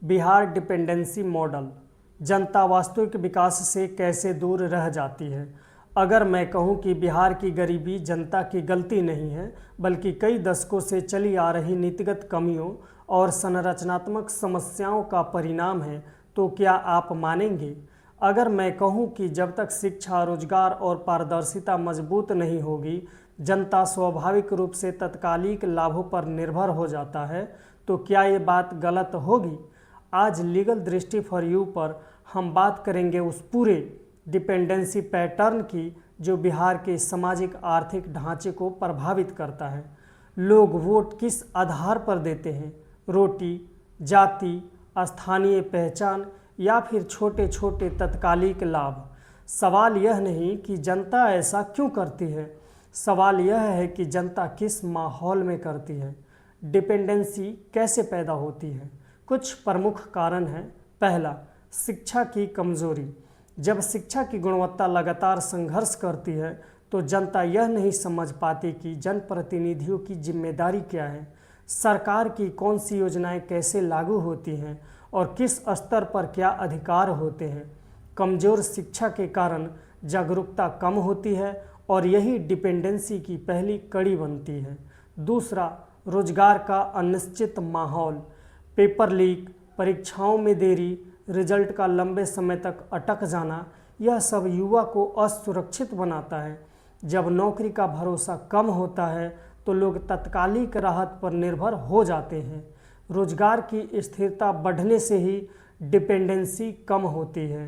Bihar dependency model, जनता वास्तविक विकास से कैसे दूर रह जाती है। अगर मैं कहूं कि बिहार की गरीबी जनता की गलती नहीं है, बल्कि कई दशकों से चली आ रही नीतिगत कमियों और संरचनात्मक समस्याओं का परिणाम है, तो क्या आप मानेंगे? अगर मैं कहूं कि जब तक शिक्षा, रोजगार और पारदर्शिता मजबूत नहीं होगी, जनता स्वाभाविक रूप से तत्कालिक लाभों पर निर्भर हो जाता है, तो क्या ये बात गलत होगी? आज लीगल दृष्टि फॉर यू पर हम बात करेंगे उस पूरे डिपेंडेंसी पैटर्न की जो बिहार के सामाजिक आर्थिक ढांचे को प्रभावित करता है। लोग वोट किस आधार पर देते हैं? रोटी, जाति, स्थानीय पहचान या फिर छोटे छोटे तत्कालिक लाभ? सवाल यह नहीं कि जनता ऐसा क्यों करती है, सवाल यह है कि जनता किस माहौल में करती है। डिपेंडेंसी कैसे पैदा होती है? कुछ प्रमुख कारण हैं। पहला, शिक्षा की कमजोरी। जब शिक्षा की गुणवत्ता लगातार संघर्ष करती है तो जनता यह नहीं समझ पाती कि जनप्रतिनिधियों की जिम्मेदारी क्या है, सरकार की कौन सी योजनाएं कैसे लागू होती हैं और किस स्तर पर क्या अधिकार होते हैं। कमजोर शिक्षा के कारण जागरूकता कम होती है और यही डिपेंडेंसी की पहली कड़ी बनती है। दूसरा, रोजगार का अनिश्चित माहौल। पेपर लीक, परीक्षाओं में देरी, रिजल्ट का लंबे समय तक अटक जाना, यह सब युवा को असुरक्षित बनाता है। जब नौकरी का भरोसा कम होता है तो लोग तत्कालिक राहत पर निर्भर हो जाते हैं। रोजगार की स्थिरता बढ़ने से ही डिपेंडेंसी कम होती है।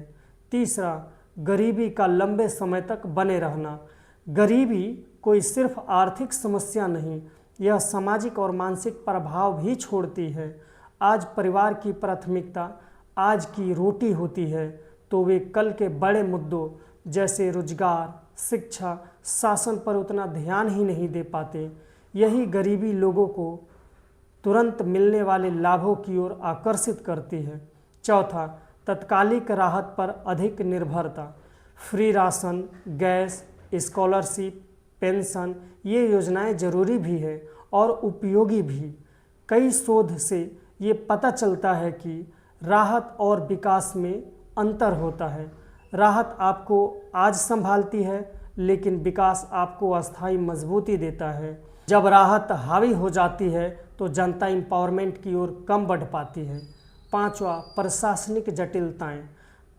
तीसरा, गरीबी का लंबे समय तक बने रहना। गरीबी कोई सिर्फ आर्थिक समस्या नहीं, यह सामाजिक और मानसिक प्रभाव भी छोड़ती है। आज परिवार की प्राथमिकता आज की रोटी होती है तो वे कल के बड़े मुद्दों जैसे रोजगार, शिक्षा, शासन पर उतना ध्यान ही नहीं दे पाते। यही गरीबी लोगों को तुरंत मिलने वाले लाभों की ओर आकर्षित करती है। चौथा, तत्कालिक राहत पर अधिक निर्भरता। Free ration, gas, scholarship, pension, ये योजनाएं जरूरी भी है और उपयोगी भी। कई शोध से ये पता चलता है कि राहत और विकास में अंतर होता है। राहत आपको आज संभालती है, लेकिन विकास आपको अस्थायी मजबूती देता है। जब राहत हावी हो जाती है तो जनता एम्पावरमेंट की ओर कम बढ़ पाती है। पांचवा, प्रशासनिक जटिलताएं।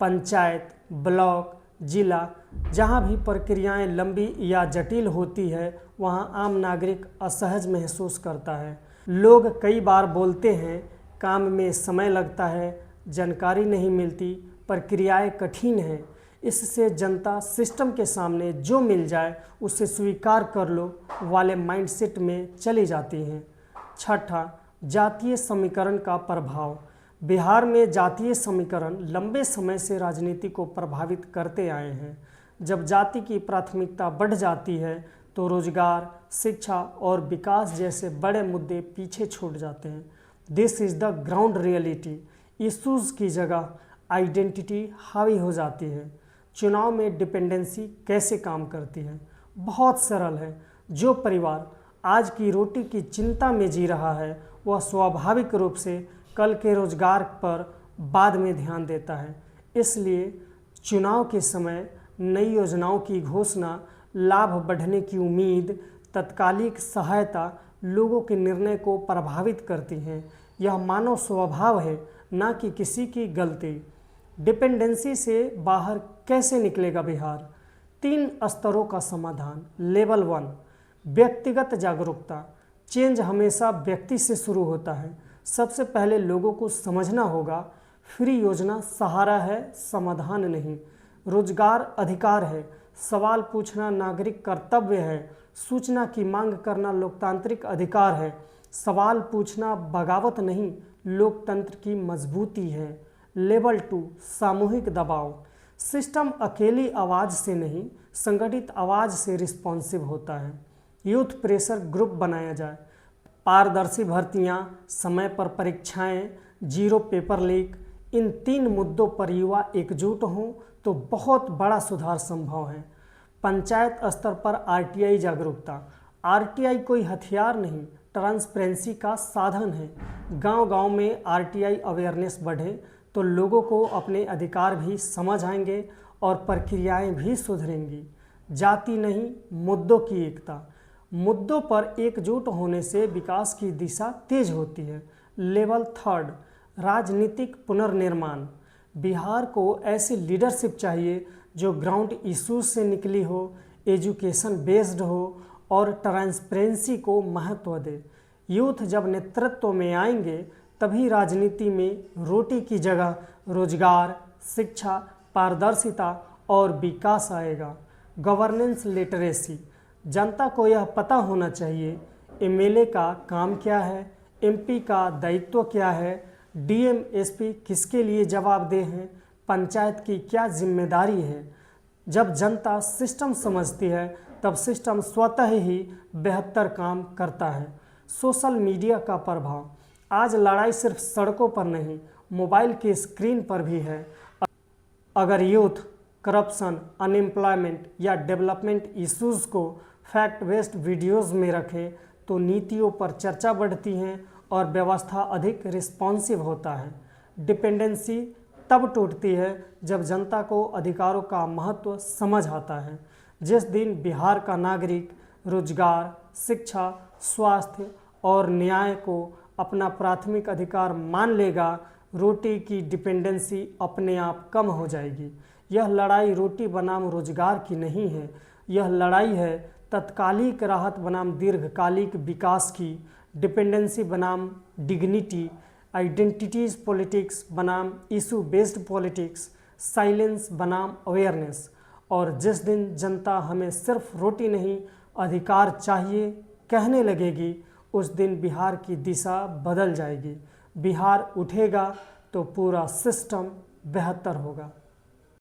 पंचायत, ब्लॉक, जिला, जहां भी प्रक्रियाएं लंबी या जटिल होती है वहां आम नागरिक असहज महसूस करता है। लोग कई बार बोलते हैं, काम में समय लगता है, जानकारी नहीं मिलती, प्रक्रियाएं कठिन हैं। इससे जनता सिस्टम के सामने जो मिल जाए उसे स्वीकार कर लो वाले माइंडसेट में चली जाती हैं। छठा, जातीय समीकरण का प्रभाव। बिहार में जातीय समीकरण लंबे समय से राजनीति को प्रभावित करते आए हैं। जब जाति की प्राथमिकता बढ़ जाती है तो रोजगार, शिक्षा और विकास जैसे बड़े मुद्दे पीछे छूट जाते हैं। This is the ground reality. Issues की जगह आइडेंटिटी हावी हो जाती है। चुनाव में डिपेंडेंसी कैसे काम करती है? बहुत सरल है। जो परिवार आज की रोटी की चिंता में जी रहा है वह स्वाभाविक रूप से कल के रोजगार पर बाद में ध्यान देता है। इसलिए चुनाव के समय नई योजनाओं की घोषणा, लाभ बढ़ने की उम्मीद, तत्कालिक सहायता लोगों के निर्णय को प्रभावित करती हैं। यह मानव स्वभाव है, ना कि किसी की गलती। डिपेंडेंसी से बाहर कैसे निकलेगा बिहार? 3 स्तरों का समाधान। लेवल 1, व्यक्तिगत जागरूकता। चेंज हमेशा व्यक्ति से शुरू होता है। सबसे पहले लोगों को समझना होगा, फ्री योजना सहारा है, समाधान नहीं। रोजगार अधिकार है, सवाल पूछना नागरिक कर्तव्य है। सूचना की मांग करना लोकतांत्रिक अधिकार है, सवाल पूछना बगावत नहीं, लोकतंत्र की मजबूती है। लेवल 2, सामूहिक दबाव। सिस्टम अकेली आवाज़ से नहीं, संगठित आवाज़ से रिस्पॉन्सिव होता है। यूथ प्रेशर ग्रुप बनाया जाए, पारदर्शी भर्तियां, समय पर परीक्षाएं, जीरो पेपर लीक, इन 3 मुद्दों पर युवा एकजुट हों तो बहुत बड़ा सुधार संभव है। पंचायत स्तर पर आरटीआई जागरूकता। आरटीआई कोई हथियार नहीं, ट्रांसपेरेंसी का साधन है। गांव-गांव में आरटीआई अवेयरनेस बढ़े तो लोगों को अपने अधिकार भी समझ आएंगे और प्रक्रियाएं भी सुधरेंगी। जाति नहीं, मुद्दों की एकता। मुद्दों पर एकजुट होने से विकास की दिशा तेज होती है। लेवल 3, राजनीतिक पुनर्निर्माण। बिहार को ऐसी लीडरशिप चाहिए जो ग्राउंड इश्यूज से निकली हो, एजुकेशन बेस्ड हो और ट्रांसपेरेंसी को महत्व दे। यूथ जब नेतृत्व में आएंगे तभी राजनीति में रोटी की जगह रोजगार, शिक्षा, पारदर्शिता और विकास आएगा। Governance literacy. जनता को यह पता होना चाहिए एमएलए का काम क्या है, एमपी का दायित्व क्या है, डीएम एसपी किसके लिए जवाबदेह हैं, पंचायत की क्या जिम्मेदारी है। जब जनता सिस्टम समझती है तब सिस्टम स्वतः ही बेहतर काम करता है। सोशल मीडिया का प्रभाव। आज लड़ाई सिर्फ सड़कों पर नहीं, मोबाइल के स्क्रीन पर भी है। अगर यूथ करप्शन, अनएम्प्लॉयमेंट या डेवलपमेंट इश्यूज़ को फैक्ट बेस्ड वीडियोज़ में रखें तो नीतियों पर चर्चा बढ़ती है और व्यवस्था अधिक रिस्पॉन्सिव होता है। डिपेंडेंसी तब टूटती है जब जनता को अधिकारों का महत्व समझ आता है। जिस दिन बिहार का नागरिक रोजगार, शिक्षा, स्वास्थ्य और न्याय को अपना प्राथमिक अधिकार मान लेगा, रोटी की डिपेंडेंसी अपने आप कम हो जाएगी। यह लड़ाई रोटी बनाम रोजगार की नहीं है, यह लड़ाई है तत्कालिक राहत बनाम दीर्घकालिक विकास की। डिपेंडेंसी बनाम डिग्निटी, आइडेंटिटीज पॉलिटिक्स बनाम इशू बेस्ड पॉलिटिक्स, साइलेंस बनाम अवेयरनेस। और जिस दिन जनता हमें सिर्फ रोटी नहीं अधिकार चाहिए कहने लगेगी, उस दिन बिहार की दिशा बदल जाएगी। बिहार उठेगा तो पूरा सिस्टम बेहतर होगा।